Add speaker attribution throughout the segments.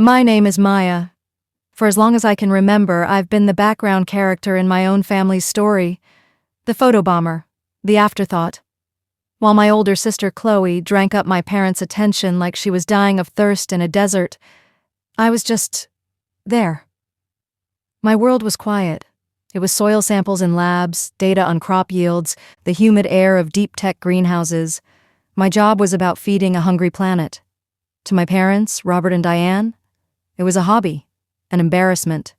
Speaker 1: My name is Maya. For as long as I can remember, I've been the background character in my own family's story, the photobomber, the afterthought. While my older sister Chloe drank up my parents' attention like she was dying of thirst in a desert, I was just there. My world was quiet. It was soil samples in labs, data on crop yields, the humid air of deep tech greenhouses. My job was about feeding a hungry planet. To my parents, Robert and Diane, it was a hobby, an embarrassment.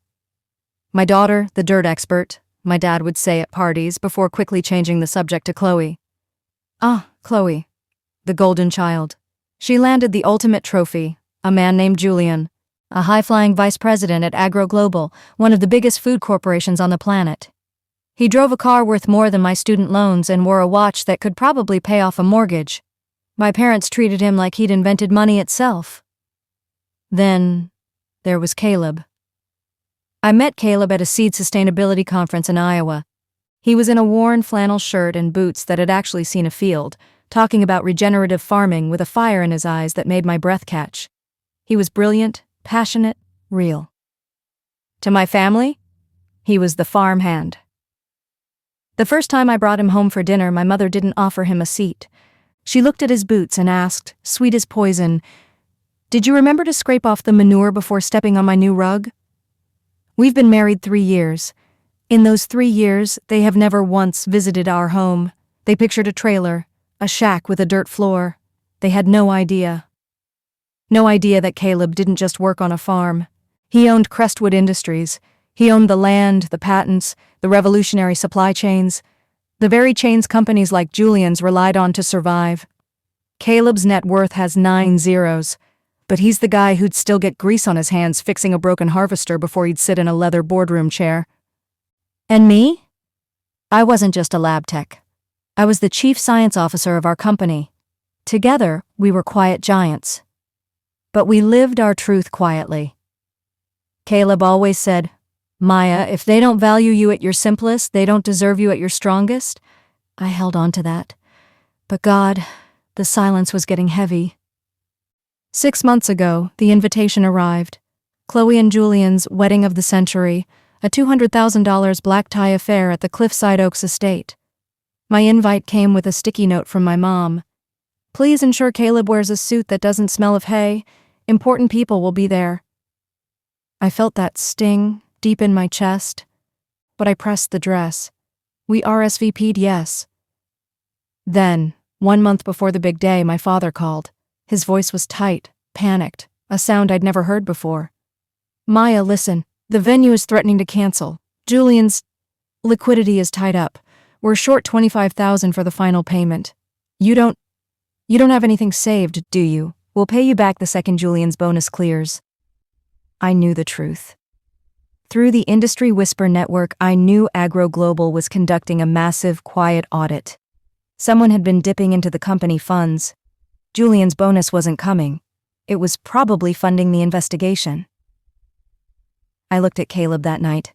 Speaker 1: My daughter, the dirt expert, my dad would say at parties before quickly changing the subject to Chloe. Ah, Chloe, the golden child. She landed the ultimate trophy, a man named Julian, a high-flying vice president at Agro Global, one of the biggest food corporations on the planet. He drove a car worth more than my student loans and wore a watch that could probably pay off a mortgage. My parents treated him like he'd invented money itself. Then there was Caleb. I met Caleb at a seed sustainability conference in Iowa. He was in a worn flannel shirt and boots that had actually seen a field, talking about regenerative farming with a fire in his eyes that made my breath catch. He was brilliant, passionate, real. To my family, he was the farmhand. The first time I brought him home for dinner, my mother didn't offer him a seat. She looked at his boots and asked, sweet as poison, "Did you remember to scrape off the manure before stepping on my new rug?" We've been married 3 years. In those 3 years, they have never once visited our home. They pictured a trailer, a shack with a dirt floor. They had no idea. No idea that Caleb didn't just work on a farm. He owned Crestwood Industries. He owned the land, the patents, the revolutionary supply chains, the very chains companies like Julian's relied on to survive. Caleb's net worth has 9 zeros, but he's the guy who'd still get grease on his hands fixing a broken harvester before he'd sit in a leather boardroom chair. And me? I wasn't just a lab tech. I was the chief science officer of our company. Together, we were quiet giants. But we lived our truth quietly. Caleb always said, "Maya, if they don't value you at your simplest, they don't deserve you at your strongest." I held on to that. But God, the silence was getting heavy. 6 months ago, the invitation arrived. Chloe and Julian's wedding of the century, a $200,000 black tie affair at the Cliffside Oaks estate. My invite came with a sticky note from my mom. "Please ensure Caleb wears a suit that doesn't smell of hay. Important people will be there." I felt that sting deep in my chest, but I pressed the dress. We RSVP'd yes. Then, 1 month before the big day, my father called. His voice was tight, panicked, a sound I'd never heard before. "Maya, listen. The venue is threatening to cancel. Julian's liquidity is tied up. We're short $25,000 for the final payment. You don't have anything saved, do you? We'll pay you back the second Julian's bonus clears." I knew the truth. Through the Industry Whisper network, I knew Agro Global was conducting a massive, quiet audit. Someone had been dipping into the company funds. Julian's bonus wasn't coming. It was probably funding the investigation. I looked at Caleb that night.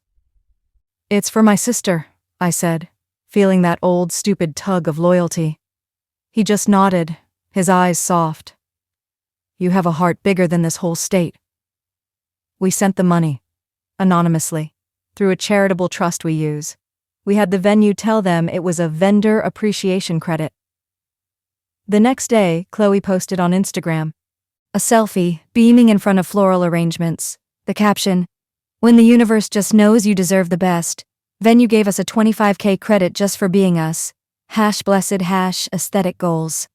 Speaker 1: "It's for my sister," I said, feeling that old, stupid tug of loyalty. He just nodded, his eyes soft. "You have a heart bigger than this whole state." We sent the money, anonymously, through a charitable trust we use. We had the venue tell them it was a vendor appreciation credit. The next day, Chloe posted on Instagram. A selfie, beaming in front of floral arrangements. The caption, "When the universe just knows you deserve the best, venue gave us a $25K credit just for being us. #blessed #aesthetic goals."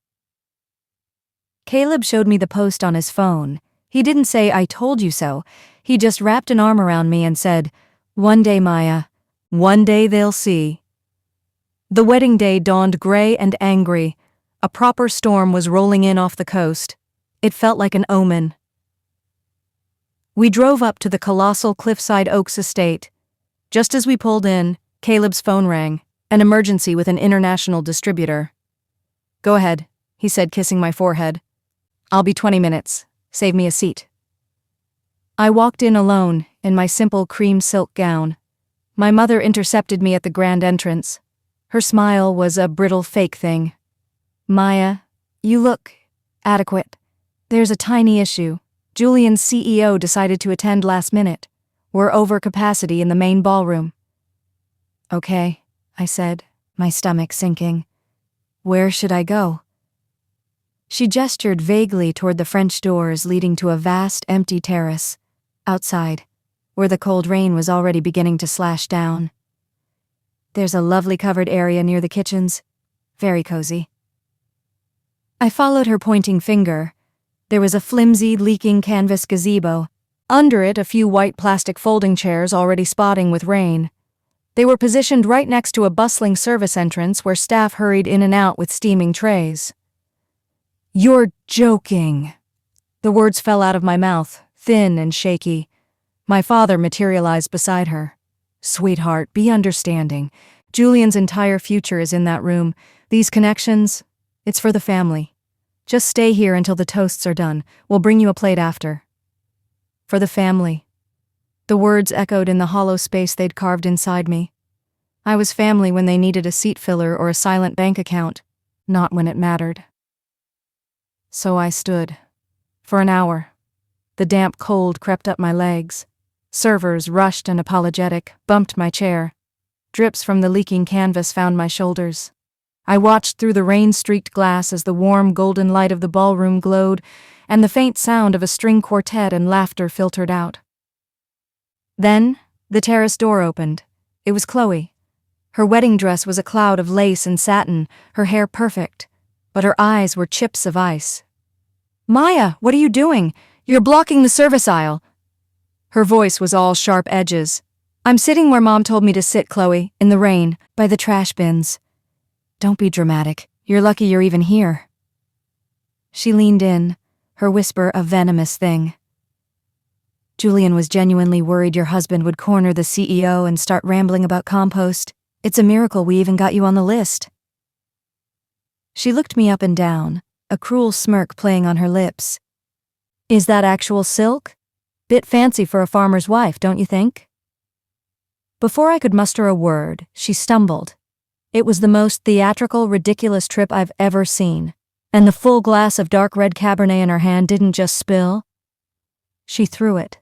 Speaker 1: Caleb showed me the post on his phone. He didn't say, "I told you so." He just wrapped an arm around me and said, "One day, Maya. One day they'll see." The wedding day dawned gray and angry. A proper storm was rolling in off the coast. It felt like an omen. We drove up to the colossal Cliffside Oaks estate. Just as we pulled in, Caleb's phone rang. An emergency with an international distributor. "Go ahead," he said, kissing my forehead. "I'll be 20 minutes. Save me a seat." I walked in alone, in my simple cream silk gown. My mother intercepted me at the grand entrance. Her smile was a brittle fake thing. "Maya, you look adequate. There's a tiny issue. Julian's CEO decided to attend last minute. We're over capacity in the main ballroom. Okay, I said, my stomach sinking. Where should I go? She gestured vaguely toward the French doors leading to a vast, empty terrace, outside, where the cold rain was already beginning to slash down. There's a lovely covered area near the kitchens. Very cozy. I followed her pointing finger. There was a flimsy, leaking canvas gazebo. Under it, a few white plastic folding chairs already spotting with rain. They were positioned right next to a bustling service entrance where staff hurried in and out with steaming trays. You're joking. The words fell out of my mouth, thin and shaky. My father materialized beside her. Sweetheart, be understanding. Julian's entire future is in that room. These connections, it's for the family. Just stay here until the toasts are done. We'll bring you a plate after. For the family. The words echoed in the hollow space they'd carved inside me. I was family when they needed a seat filler or a silent bank account, not when it mattered. So I stood. For an hour. The damp cold crept up my legs. Servers, rushed and apologetic, bumped my chair. Drips from the leaking canvas found my shoulders. I watched through the rain-streaked glass as the warm golden light of the ballroom glowed, and the faint sound of a string quartet and laughter filtered out. Then, the terrace door opened. It was Chloe. Her wedding dress was a cloud of lace and satin, her hair perfect, but her eyes were chips of ice. Maya, what are you doing? You're blocking the service aisle. Her voice was all sharp edges. I'm sitting where Mom told me to sit, Chloe, in the rain, by the trash bins. Don't be dramatic. You're lucky you're even here. She leaned in, her whisper a venomous thing. Julian was genuinely worried your husband would corner the CEO and start rambling about compost. It's a miracle we even got you on the list. She looked me up and down, a cruel smirk playing on her lips. Is that actual silk? Bit fancy for a farmer's wife, don't you think? Before I could muster a word, she stumbled. It was the most theatrical, ridiculous trip I've ever seen, and the full glass of dark red Cabernet in her hand didn't just spill. She threw it.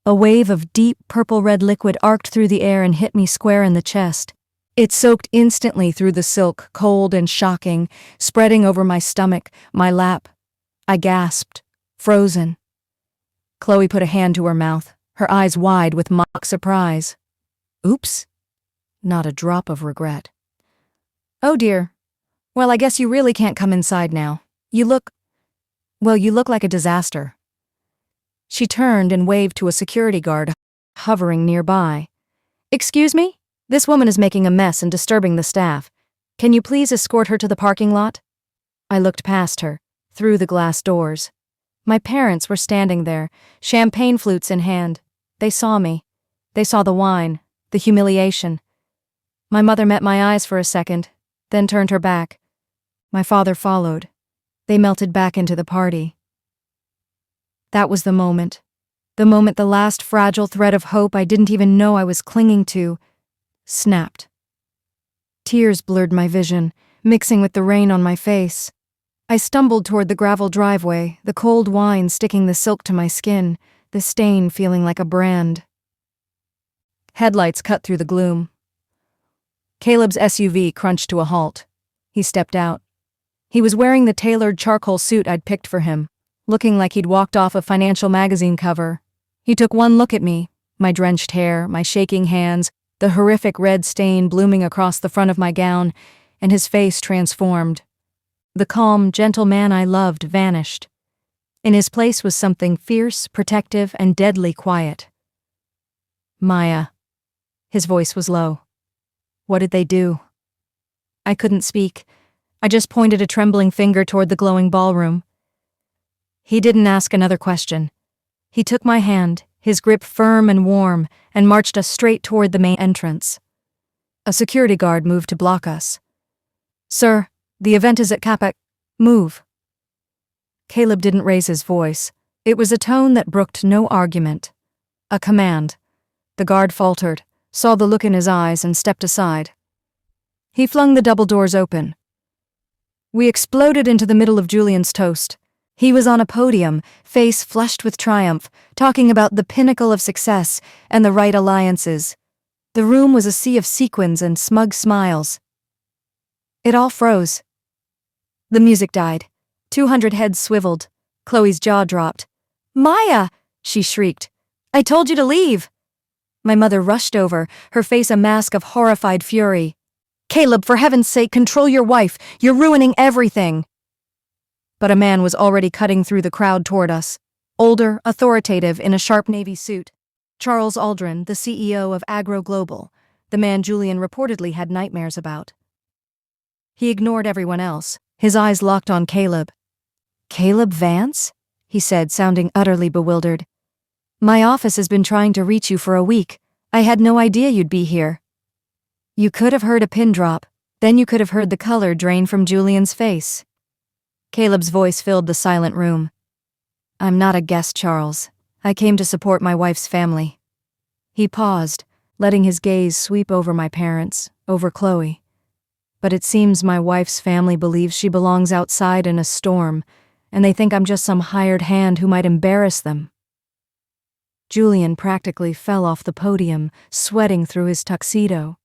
Speaker 1: A wave of deep purple-red liquid arced through the air and hit me square in the chest. It soaked instantly through the silk, cold and shocking, spreading over my stomach, my lap. I gasped, frozen. Chloe put a hand to her mouth, her eyes wide with mock surprise. Oops. Not a drop of regret. Oh dear. Well, I guess you really can't come inside now. You look like a disaster. She turned and waved to a security guard hovering nearby. Excuse me? This woman is making a mess and disturbing the staff. Can you please escort her to the parking lot? I looked past her, through the glass doors. My parents were standing there, champagne flutes in hand. They saw me. They saw the wine, the humiliation. My mother met my eyes for a second, then turned her back. My father followed. They melted back into the party. That was the moment the last fragile thread of hope I didn't even know I was clinging to snapped. Tears blurred my vision, mixing with the rain on my face. I stumbled toward the gravel driveway, the cold wine sticking the silk to my skin, the stain feeling like a brand. Headlights cut through the gloom. Caleb's SUV crunched to a halt. He stepped out. He was wearing the tailored charcoal suit I'd picked for him, looking like he'd walked off a financial magazine cover. He took one look at me, my drenched hair, my shaking hands, the horrific red stain blooming across the front of my gown, and his face transformed. The calm, gentle man I loved vanished. In his place was something fierce, protective, and deadly quiet. Maya. His voice was low. What did they do? I couldn't speak. I just pointed a trembling finger toward the glowing ballroom. He didn't ask another question. He took my hand, his grip firm and warm, and marched us straight toward the main entrance. A security guard moved to block us. Sir, the event is at Capac. Move. Caleb didn't raise his voice. It was a tone that brooked no argument. A command. The guard faltered, saw the look in his eyes, and stepped aside. He flung the double doors open. We exploded into the middle of Julian's toast. He was on a podium, face flushed with triumph, talking about the pinnacle of success and the right alliances. The room was a sea of sequins and smug smiles. It all froze. The music died. 200 heads swiveled. Chloe's jaw dropped. "Maya!" she shrieked. "I told you to leave!" My mother rushed over, her face a mask of horrified fury. "Caleb, for heaven's sake, control your wife! You're ruining everything!" But a man was already cutting through the crowd toward us. Older, authoritative, in a sharp navy suit. Charles Aldrin, the CEO of Agro Global, the man Julian reportedly had nightmares about. He ignored everyone else, his eyes locked on Caleb. "Caleb Vance?" he said, sounding utterly bewildered. "My office has been trying to reach you for a week. I had no idea you'd be here." You could have heard a pin drop, then you could have heard the color drain from Julian's face. Caleb's voice filled the silent room. "I'm not a guest, Charles. I came to support my wife's family." He paused, letting his gaze sweep over my parents, over Chloe. "But it seems my wife's family believes she belongs outside in a storm, and they think I'm just some hired hand who might embarrass them." Julian practically fell off the podium, sweating through his tuxedo.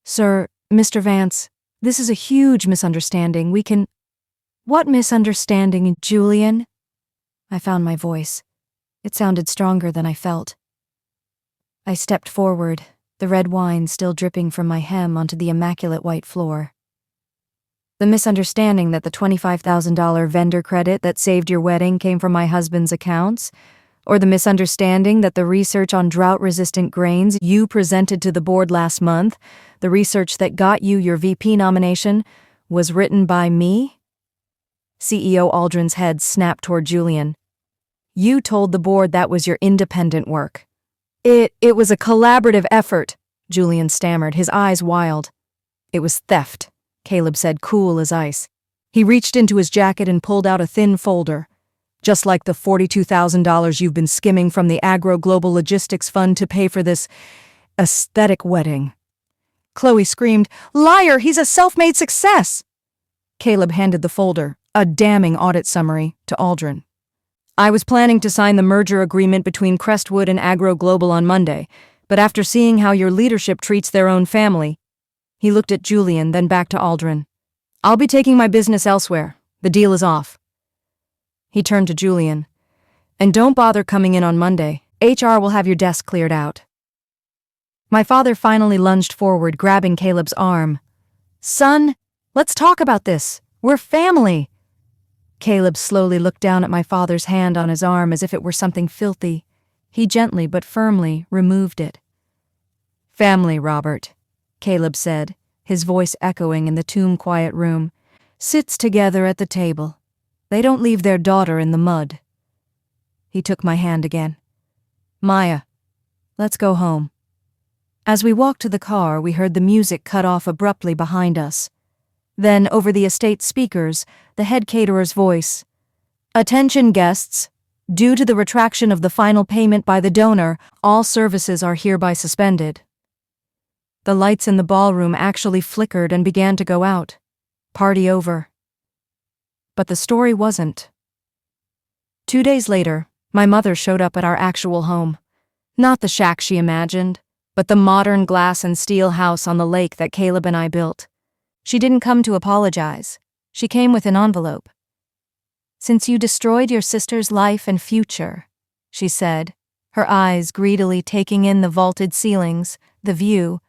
Speaker 1: "Sir, Mr. Vance, this is a huge misunderstanding. We can—" "What misunderstanding, Julian?" I found my voice. It sounded stronger than I felt. I stepped forward, the red wine still dripping from my hem onto the immaculate white floor. "The misunderstanding that the $25,000 vendor credit that saved your wedding came from my husband's accounts? Or the misunderstanding that the research on drought-resistant grains you presented to the board last month, the research that got you your VP nomination, was written by me?" CEO Aldrin's head snapped toward Julian. "You told the board that was your independent work." It was a collaborative effort," Julian stammered, his eyes wild. "It was theft," Caleb said, cool as ice. He reached into his jacket and pulled out a thin folder. "Just like the $42,000 you've been skimming from the Agro Global Logistics Fund to pay for this aesthetic wedding." Chloe screamed, "Liar, he's a self-made success!" Caleb handed the folder, a damning audit summary, to Aldrin. "I was planning to sign the merger agreement between Crestwood and Agro Global on Monday, but after seeing how your leadership treats their own family—" He looked at Julian, then back to Aldrin. "I'll be taking my business elsewhere. The deal is off." He turned to Julian. "And don't bother coming in on Monday. HR will have your desk cleared out." My father finally lunged forward, grabbing Caleb's arm. "Son, let's talk about this. We're family." Caleb slowly looked down at my father's hand on his arm as if it were something filthy. He gently but firmly removed it. "Family, Robert," Caleb said, his voice echoing in the tomb-quiet room, "sits together at the table. They don't leave their daughter in the mud." He took my hand again. "Maya, let's go home." As we walked to the car, we heard the music cut off abruptly behind us. Then, over the estate speakers, the head caterer's voice. "Attention guests. Due to the retraction of the final payment by the donor, all services are hereby suspended." The lights in the ballroom actually flickered and began to go out. Party over. But the story wasn't. 2 days later, my mother showed up at our actual home. Not the shack she imagined, but the modern glass and steel house on the lake that Caleb and I built. She didn't come to apologize. She came with an envelope. "Since you destroyed your sister's life and future," she said, her eyes greedily taking in the vaulted ceilings, the view,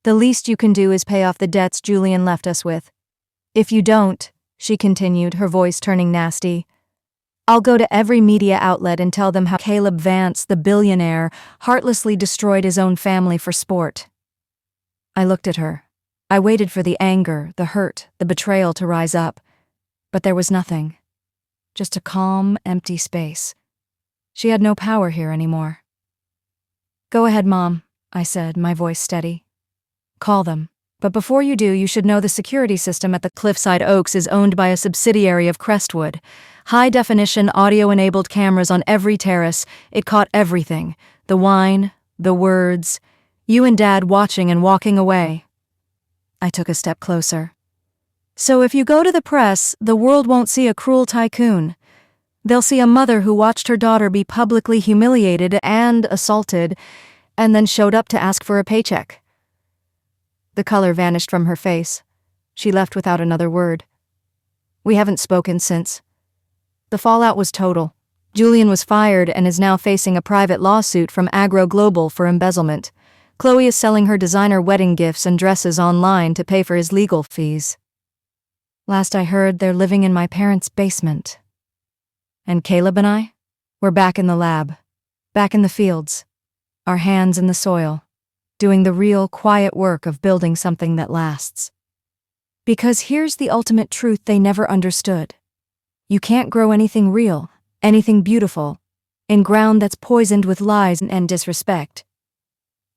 Speaker 1: "the least you can do is pay off the debts Julian left us with. If you don't," she continued, her voice turning nasty, "I'll go to every media outlet and tell them how Caleb Vance, the billionaire, heartlessly destroyed his own family for sport." I looked at her. I waited for the anger, the hurt, the betrayal to rise up, but there was nothing. Just a calm, empty space. She had no power here anymore. "Go ahead, Mom," I said, my voice steady. "Call them. But before you do, you should know the security system at the Cliffside Oaks is owned by a subsidiary of Crestwood. High-definition, audio-enabled cameras on every terrace. It caught everything. The wine, the words, you and Dad watching and walking away." I took a step closer. So if you go to the press, the world won't see a cruel tycoon. They'll see a mother who watched her daughter be publicly humiliated and assaulted, and then showed up to ask for a paycheck. The color vanished from her face. She left without another word. We haven't spoken since. The fallout was total. Julian was fired and is now facing a private lawsuit from Agro Global for embezzlement. Chloe is selling her designer wedding gifts and dresses online to pay for his legal fees. Last I heard, they're living in my parents' basement. And Caleb and I? We're back in the lab. Back in the fields. Our hands in the soil. Doing the real, quiet work of building something that lasts. Because here's the ultimate truth they never understood. You can't grow anything real, anything beautiful, in ground that's poisoned with lies and disrespect.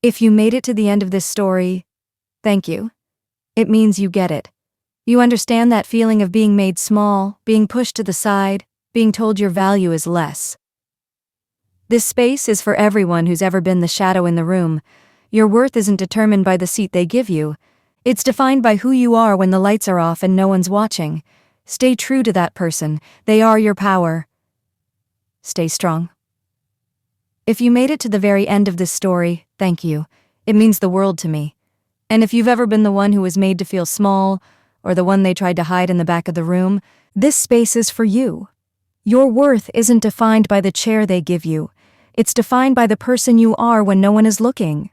Speaker 1: If you made it to the end of this story, thank you. It means you get it. You understand that feeling of being made small, being pushed to the side, being told your value is less. This space is for everyone who's ever been the shadow in the room. Your worth isn't determined by the seat they give you. It's defined by who you are when the lights are off and no one's watching. Stay true to that person. They are your power. Stay strong. If you made it to the very end of this story, thank you. It means the world to me. And if you've ever been the one who was made to feel small, or the one they tried to hide in the back of the room, this space is for you. Your worth isn't defined by the chair they give you. It's defined by the person you are when no one is looking.